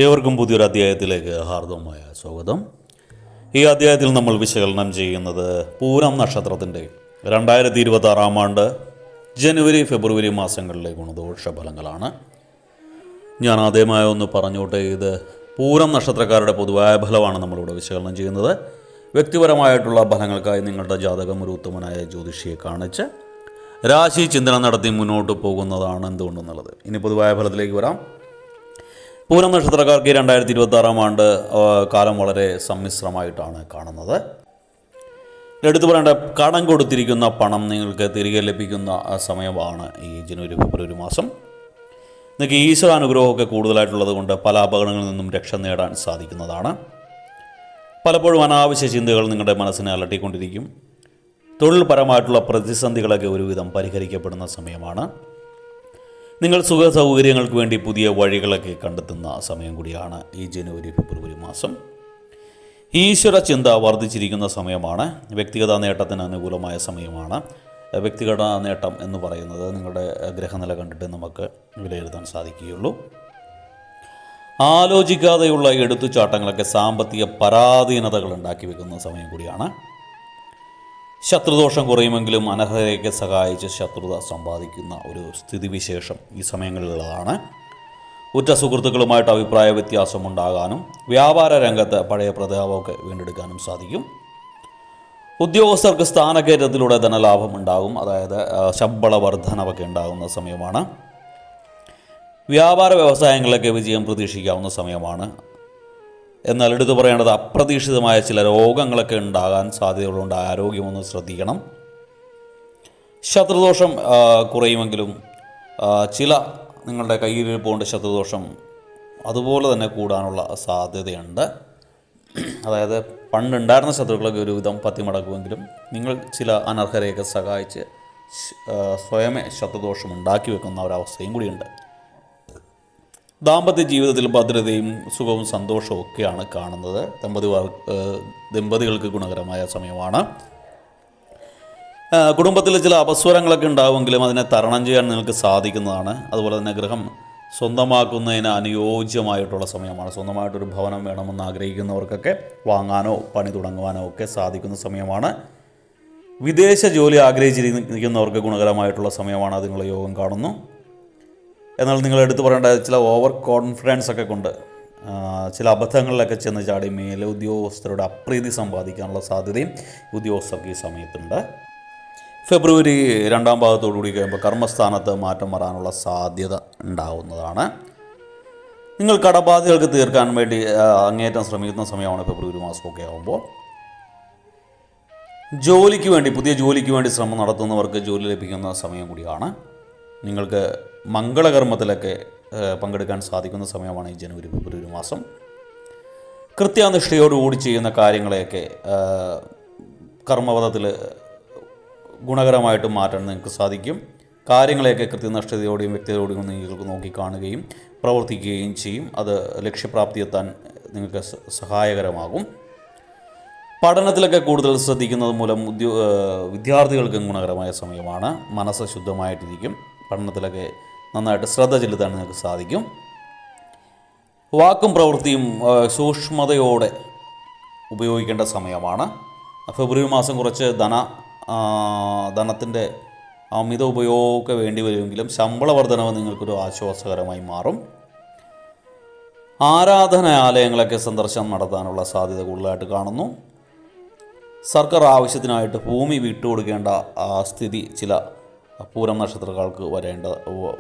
ഏവർക്കും പുതിയൊരു അധ്യായത്തിലേക്ക് ഹാർദവമായ സ്വാഗതം. ഈ അധ്യായത്തിൽ നമ്മൾ വിശകലനം ചെയ്യുന്നത് പൂരം നക്ഷത്രത്തിൻ്റെ 2026 ആണ്ട് ജനുവരി ഫെബ്രുവരി മാസങ്ങളിലെ ഗുണദോഷ ഫലങ്ങളാണ്. ഞാൻ ആദ്യമായി ഒന്ന് പറഞ്ഞോട്ടെ, ഇത് പൂരം നക്ഷത്രക്കാരുടെ പൊതുവായ ഫലമാണ് നമ്മളിവിടെ വിശകലനം ചെയ്യുന്നത്. വ്യക്തിപരമായിട്ടുള്ള ഫലങ്ങൾക്കായി നിങ്ങളുടെ ജാതകം ഒരു ഉത്തമനായ ജ്യോതിഷിയെ കാണിച്ച് രാശി ചിന്തനം നടത്തി മുന്നോട്ട് പോകുന്നതാണ് എന്തുകൊണ്ടെന്നുള്ളത്. ഇനി പൊതുവായ ഫലത്തിലേക്ക് വരാം. പൂരം നക്ഷത്രക്കാർക്ക് 2026 ആണ്ട് കാലം വളരെ സമ്മിശ്രമായിട്ടാണ് കാണുന്നത്. എടുത്തു പറയേണ്ട, കടം കൊടുത്തിരിക്കുന്ന പണം നിങ്ങൾക്ക് തിരികെ ലഭിക്കുന്ന സമയമാണ് ഈ ജനുവരി ഫെബ്രുവരി മാസം. നിങ്ങൾക്ക് ഈശ്വരാനുഗ്രഹമൊക്കെ കൂടുതലായിട്ടുള്ളത് കൊണ്ട് പല അപകടങ്ങളിൽ നിന്നും രക്ഷ നേടാൻ സാധിക്കുന്നതാണ്. പലപ്പോഴും അനാവശ്യ ചിന്തകൾ നിങ്ങളുടെ മനസ്സിനെ അലട്ടിക്കൊണ്ടിരിക്കും. തൊഴിൽപരമായിട്ടുള്ള പ്രതിസന്ധികളൊക്കെ ഒരുവിധം പരിഹരിക്കപ്പെടുന്ന സമയമാണ്. നിങ്ങൾ സുഖ സൗകര്യങ്ങൾക്ക് വേണ്ടി പുതിയ വഴികളൊക്കെ കണ്ടെത്തുന്ന സമയം കൂടിയാണ് ഈ ജനുവരി ഫെബ്രുവരി മാസം. ഈശ്വര ചിന്ത വർദ്ധിച്ചിരിക്കുന്ന സമയമാണ്. വ്യക്തിഗത നേട്ടത്തിന് അനുകൂലമായ സമയമാണ്. വ്യക്തിഗത നേട്ടം എന്ന് പറയുന്നത് നിങ്ങളുടെ ഗ്രഹനില കണ്ടിട്ട് നമുക്ക് വിലയിരുത്താൻ സാധിക്കുകയുള്ളൂ. ആലോചിക്കാതെയുള്ള എടുത്തുചാട്ടങ്ങളൊക്കെ സാമ്പത്തിക പരാധീനതകൾ ഉണ്ടാക്കി വെക്കുന്ന സമയം കൂടിയാണ്. ശത്രുദോഷം കുറയുമെങ്കിലും അനർഹതയൊക്കെ സഹായിച്ച് ശത്രുത സമ്പാദിക്കുന്ന ഒരു സ്ഥിതിവിശേഷം ഈ സമയങ്ങളിലുള്ളതാണ്. ഉറ്റ സുഹൃത്തുക്കളുമായിട്ട് അഭിപ്രായ വ്യത്യാസമുണ്ടാകാനും വ്യാപാര രംഗത്ത് പഴയ പ്രതാപമൊക്കെ വീണ്ടെടുക്കാനും സാധിക്കും. ഉദ്യോഗസ്ഥർക്ക് സ്ഥാനക്കയറ്റത്തിലൂടെ ധനലാഭം ഉണ്ടാകും, അതായത് ശമ്പള വർധനവൊക്കെ ഉണ്ടാകുന്ന സമയമാണ്. വ്യാപാര വ്യവസായങ്ങളിലൊക്കെ വിജയം പ്രതീക്ഷിക്കാവുന്ന സമയമാണ്. എന്നാൽ എടുത്തു പറയേണ്ടത്, അപ്രതീക്ഷിതമായ ചില രോഗങ്ങളൊക്കെ ഉണ്ടാകാൻ സാധ്യതകളുണ്ട്. ആരോഗ്യമൊന്ന് ശ്രദ്ധിക്കണം. ശത്രുദോഷം കുറയുമെങ്കിലും ചില നിങ്ങളുടെ കയ്യിലിരിപ്പുകൊണ്ട് ശത്രുദോഷം അതുപോലെ തന്നെ കൂടാനുള്ള സാധ്യതയുണ്ട്. അതായത് പണ്ടുണ്ടായിരുന്ന ശത്രുക്കളൊക്കെ ഒരുവിധം പത്തിമടക്കുമെങ്കിലും നിങ്ങൾ ചില അനർഹരെയൊക്കെ സഹായിച്ച് സ്വയമേ ശത്രുദോഷം ഉണ്ടാക്കി വെക്കുന്ന ഒരവസ്ഥയും കൂടിയുണ്ട്. ദാമ്പത്യ ജീവിതത്തിൽ ഭദ്രതയും സുഖവും സന്തോഷവും ഒക്കെയാണ് കാണുന്നത്. ദമ്പതികൾക്ക് ഗുണകരമായ സമയമാണ്. കുടുംബത്തിൽ ചില അപസ്വരങ്ങളൊക്കെ ഉണ്ടാവുമെങ്കിലും അതിനെ തരണം ചെയ്യാൻ നിങ്ങൾക്ക് സാധിക്കുന്നതാണ്. അതുപോലെ തന്നെ ഗൃഹം സ്വന്തമാക്കുന്നതിന് അനുയോജ്യമായിട്ടുള്ള സമയമാണ്. സ്വന്തമായിട്ടൊരു ഭവനം വേണമെന്ന് ആഗ്രഹിക്കുന്നവർക്കൊക്കെ വാങ്ങാനോ പണി തുടങ്ങുവാനോ ഒക്കെ സാധിക്കുന്ന സമയമാണ്. വിദേശ ജോലി ആഗ്രഹിച്ചിരിക്കുന്നവർക്ക് ഗുണകരമായിട്ടുള്ള സമയമാണ്. അതിനുള്ള യോഗം കാണുന്നു. എന്നാൽ നിങ്ങൾ എടുത്തു പറയേണ്ട, ചില ഓവർ കോൺഫിഡൻസ് ഒക്കെ കൊണ്ട് ചില അബദ്ധങ്ങളിലൊക്കെ ചെന്ന് ചാടി മേലെ ഉദ്യോഗസ്ഥരുടെ അപ്രീതി സമ്പാദിക്കാനുള്ള സാധ്യതയും ഉദ്യോഗസ്ഥർക്ക് ഈ സമയത്തുണ്ട്. ഫെബ്രുവരി 2 ഭാഗത്തോടുകൂടി കഴിയുമ്പോൾ കർമ്മസ്ഥാനത്ത് മാറ്റം വരാനുള്ള സാധ്യത ഉണ്ടാവുന്നതാണ്. നിങ്ങൾ കടബാധ്യതകൾക്ക് തീർക്കാൻ വേണ്ടി അങ്ങേയറ്റം ശ്രമിക്കുന്ന സമയമാണ് ഫെബ്രുവരി മാസമൊക്കെ ആകുമ്പോൾ. പുതിയ ജോലിക്ക് വേണ്ടി ശ്രമം നടത്തുന്നവർക്ക് ജോലി ലഭിക്കുന്ന സമയം കൂടിയാണ്. നിങ്ങൾക്ക് മംഗളകർമ്മത്തിലൊക്കെ പങ്കെടുക്കാൻ സാധിക്കുന്ന സമയമാണ് ഈ ജനുവരി ഫെബ്രുവരി മാസം. കൃത്യനിഷ്ഠയോടുകൂടി ചെയ്യുന്ന കാര്യങ്ങളെയൊക്കെ കർമ്മപഥത്തിൽ ഗുണകരമായിട്ട് മാറ്റാൻ നിങ്ങൾക്ക് സാധിക്കും. കാര്യങ്ങളെയൊക്കെ കൃത്യനിഷ്ഠതയോടെയും വ്യക്തിയോടെയും നിങ്ങൾക്ക് നോക്കിക്കാണുകയും പ്രവർത്തിക്കുകയും ചെയ്യും. അത് ലക്ഷ്യപ്രാപ്തി എത്താൻ നിങ്ങൾക്ക് സഹായകരമാകും. പഠനത്തിലൊക്കെ കൂടുതൽ ശ്രദ്ധിക്കുന്നത് മൂലം വിദ്യാർത്ഥികൾക്ക് ഗുണകരമായ സമയമാണ്. മനസ്സ് ശുദ്ധമായിട്ടിരിക്കും. പഠനത്തിലൊക്കെ നന്നായിട്ട് ശ്രദ്ധ ചെലുത്താൻ നിങ്ങൾക്ക് സാധിക്കും. വാക്കും പ്രവൃത്തിയും സൂക്ഷ്മതയോടെ ഉപയോഗിക്കേണ്ട സമയമാണ്. ഫെബ്രുവരി മാസം കുറച്ച് ധനത്തിൻ്റെ അമിത ഉപയോഗമൊക്കെ വേണ്ടി വരുമെങ്കിലും ശമ്പള വർധനവ് നിങ്ങൾക്കൊരു ആശ്വാസകരമായി മാറും. ആരാധനാലയങ്ങളൊക്കെ സന്ദർശനം നടത്താനുള്ള സാധ്യത കൂടുതലായിട്ട് കാണുന്നു. സർക്കാർ ആവശ്യത്തിനായിട്ട് ഭൂമി വിട്ടുകൊടുക്കേണ്ട സ്ഥിതി ചില പൂരം നക്ഷത്രക്കാർക്ക്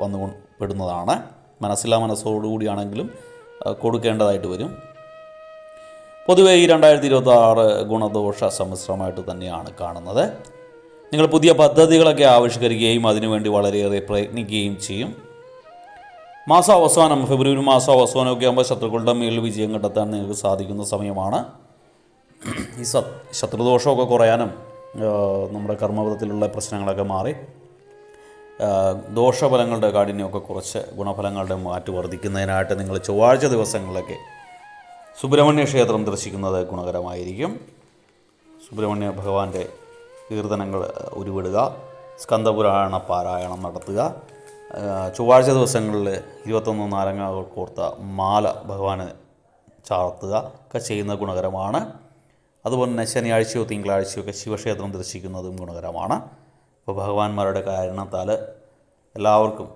വന്നുപെടുന്നതാണ്. മനസ്സില്ലാ മനസ്സോടുകൂടിയാണെങ്കിലും കൊടുക്കേണ്ടതായിട്ട് വരും. പൊതുവെ ഈ 2026 ഗുണദോഷ സമ്മിശ്രമായിട്ട് തന്നെയാണ് കാണുന്നത്. നിങ്ങൾ പുതിയ പദ്ധതികളൊക്കെ ആവിഷ്കരിക്കുകയും അതിനുവേണ്ടി വളരെയേറെ പ്രയത്നിക്കുകയും ചെയ്യും. മാസാവസാനം ഫെബ്രുവരി മാസാവസാനമൊക്കെ ആകുമ്പോൾ ശത്രുക്കളുടെ മേൽ വിജയം കണ്ടെത്താൻ നിങ്ങൾക്ക് സാധിക്കുന്ന സമയമാണ്. ഈ ശത്രുദോഷമൊക്കെ കുറയാനും നമ്മുടെ കർമ്മപഥത്തിലുള്ള പ്രശ്നങ്ങളൊക്കെ മാറി ദോഷഫലങ്ങളുടെ കാഠിന്യമൊക്കെ കുറച്ച് ഗുണഫലങ്ങളുടെ മാറ്റ് വർദ്ധിക്കുന്നതിനായിട്ട് നിങ്ങൾ ചൊവ്വാഴ്ച ദിവസങ്ങളിലൊക്കെ സുബ്രഹ്മണ്യ ക്ഷേത്രം ദർശിക്കുന്നത് ഗുണകരമായിരിക്കും. സുബ്രഹ്മണ്യ ഭഗവാന്റെ കീർത്തനങ്ങൾ ഉരുവിടുക, സ്കന്ദപുരാണ പാരായണം നടത്തുക, ചൊവ്വാഴ്ച ദിവസങ്ങളിൽ 21 നാരങ്ങകൾ കോർത്ത മാല ഭഗവാന് ചാർത്തുക ഒക്കെ ചെയ്യുന്നത് ഗുണകരമാണ്. അതുപോലെ തന്നെ ശനിയാഴ്ചയോ തിങ്കളാഴ്ചയോ ഒക്കെ ശിവക്ഷേത്രം ദർശിക്കുന്നതും ഗുണകരമാണ്. അപ്പോൾ ഭഗവാന്മാരുടെ കാരണത്താൽ എല്ലാവർക്കും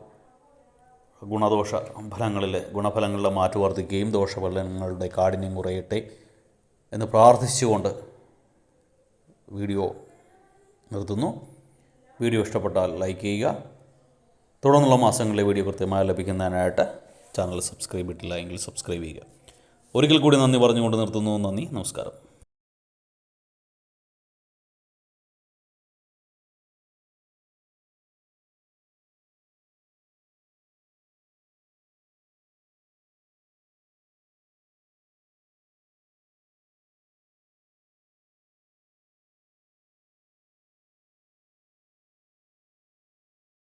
ഗുണഫലങ്ങളിലെ മാറ്റം വർദ്ധിക്കുകയും ദോഷഫലങ്ങളുടെ കാഠിന്യം കുറയട്ടെ എന്ന് പ്രാർത്ഥിച്ചുകൊണ്ട് വീഡിയോ നിർത്തുന്നു. വീഡിയോ ഇഷ്ടപ്പെട്ടാൽ ലൈക്ക് ചെയ്യുക. തുടർന്നുള്ള മാസങ്ങളിലെ വീഡിയോ കൃത്യമായി ലഭിക്കുന്നതിനായിട്ട് ചാനൽ സബ്സ്ക്രൈബ് ചെയ്തിട്ടില്ല എങ്കിൽ സബ്സ്ക്രൈബ് ചെയ്യുക. ഒരിക്കൽ കൂടി നന്ദി പറഞ്ഞുകൊണ്ട് നിർത്തുന്നു. നന്ദി, നമസ്കാരം.